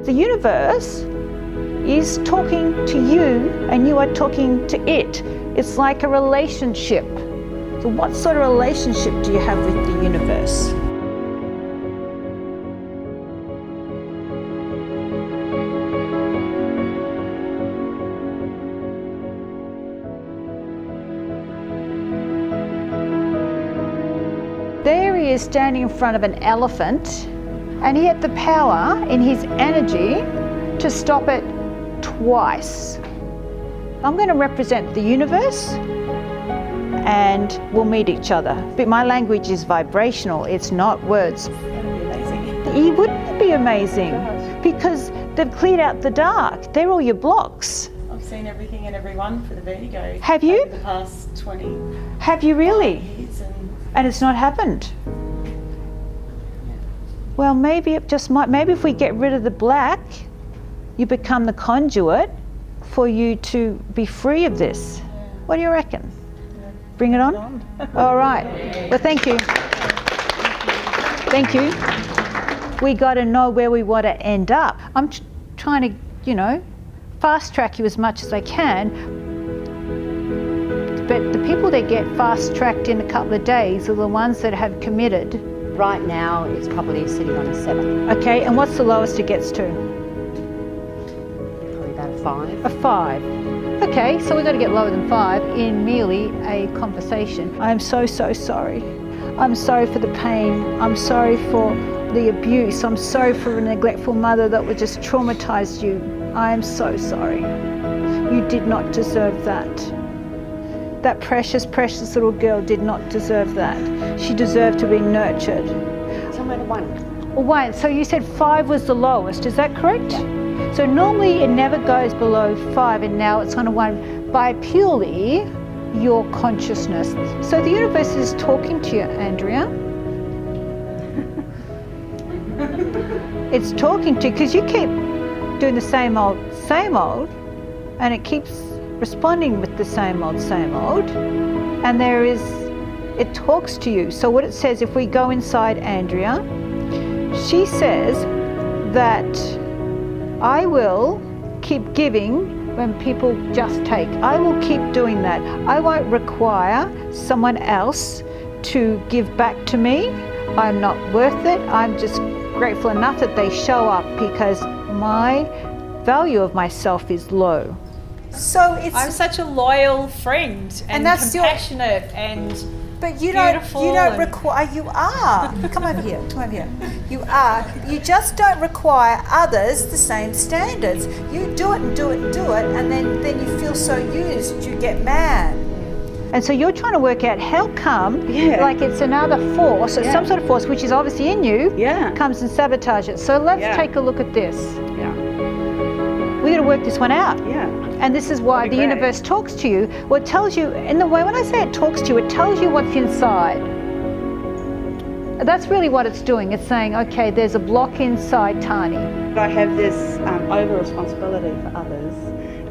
The universe is talking to you and you are talking to it. It's like a relationship. So what sort of relationship do you have with the universe? There he is standing in front of an elephant, and he had the power in his energy to stop it twice. I'm going to represent the universe and we'll meet each other. But my language is vibrational, it's not words. That'd be amazing. It wouldn't be amazing because they've cleared out the dark. They're all your blocks. I've seen everything and everyone for the vertigo. Have you? Over the past 20 Have you really? years. And it's not happened? Well, maybe it just might. Maybe if we get rid of the black, you become the conduit for you to be free of this. What do you reckon? Bring it on? All right. Well, thank you. Thank you. We got to know where we want to end up. I'm trying to, fast track you as much as I can. But the people that get fast tracked in a couple of days are the ones that have committed. Right now, it's probably sitting on a 7. Okay, and what's the lowest it gets to? Probably about a 5. A 5. Okay, so we've got to get lower than 5 in merely a conversation. I'm so sorry. I'm sorry for the pain. I'm sorry for the abuse. I'm sorry for a neglectful mother that would just traumatize you. I am so sorry. You did not deserve that. That precious, precious little girl did not deserve that. She deserved to be nurtured. Somewhere to 1. Well, wait, so you said 5 was the lowest, is that correct? Yeah. So normally it never goes below 5 and now it's on a 1 by purely your consciousness. So the universe is talking to you, Andrea. It's talking to you because you keep doing the same old, and it keeps responding with the same old, and it talks to you. So what it says, if we go inside Andrea, she says that I will keep giving when people just take. I will keep doing that. I won't require someone else to give back to me. I'm not worth it. I'm just grateful enough that they show up because my value of myself is low. So I'm such a loyal friend and that's compassionate and but you beautiful don't require. You are. Come over here. You are. You just don't require others the same standards. You do it and do it and do it, and then you feel so used, you get mad. And so you're trying to work out how come, like it's another force, or some sort of force, which is obviously in you, comes and sabotage it. So let's take a look at this. We got to work this one out. And this is why the universe talks to you. Well, it tells you, in the way, when I say it talks to you, it tells you what's inside. That's really what it's doing. It's saying, okay, there's a block inside Tani. I have this over-responsibility for others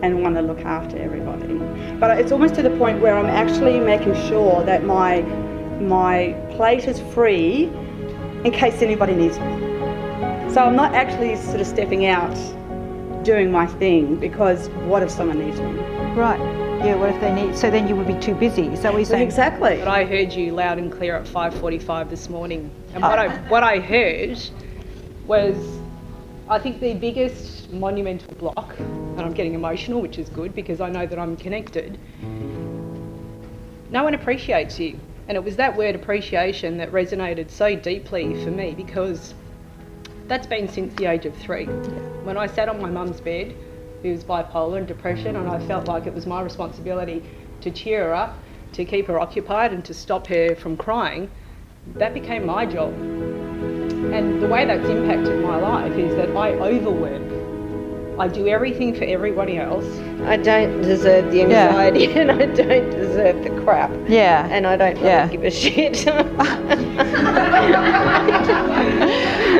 and want to look after everybody. But it's almost to the point where I'm actually making sure that my plate is free in case anybody needs me. So I'm not actually sort of stepping out doing my thing because what if someone needs me? Right. Yeah, what if they need, so then you would be too busy. Is that what you're saying? Exactly. But I heard you loud and clear at 5:45 this morning. And what I heard was, I think the biggest monumental block, and I'm getting emotional, which is good because I know that I'm connected. No one appreciates you. And it was that word appreciation that resonated so deeply for me because that's been since the age of 3. When I sat on my mum's bed, who was bipolar and depression, and I felt like it was my responsibility to cheer her up, to keep her occupied and to stop her from crying, that became my job. And the way that's impacted my life is that I overwork. I do everything for everybody else. I don't deserve the anxiety and I don't deserve the crap. Yeah. And I don't really give a shit.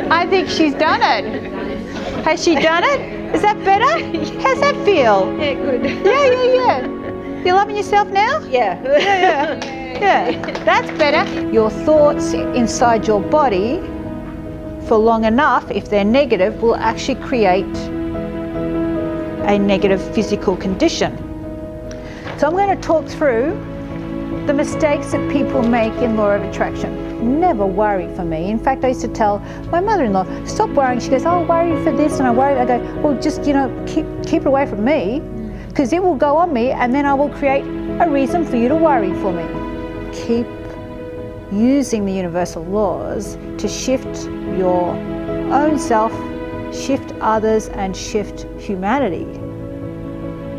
I think she's done it. Has she done it? Is that better? How's that feel? Yeah, good. Yeah. You're loving yourself now? Yeah. Yeah. That's better. Your thoughts inside your body for long enough, if they're negative, will actually create a negative physical condition. So I'm going to talk through the mistakes that people make in law of attraction. Never worry for me. In fact, I used to tell my mother-in-law, stop worrying. She goes, I'll worry for this and I worry. I go, well, just, keep it away from me, because it will go on me and then I will create a reason for you to worry for me. Keep using the universal laws to shift your own self, shift others, and shift humanity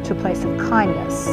to a place of kindness.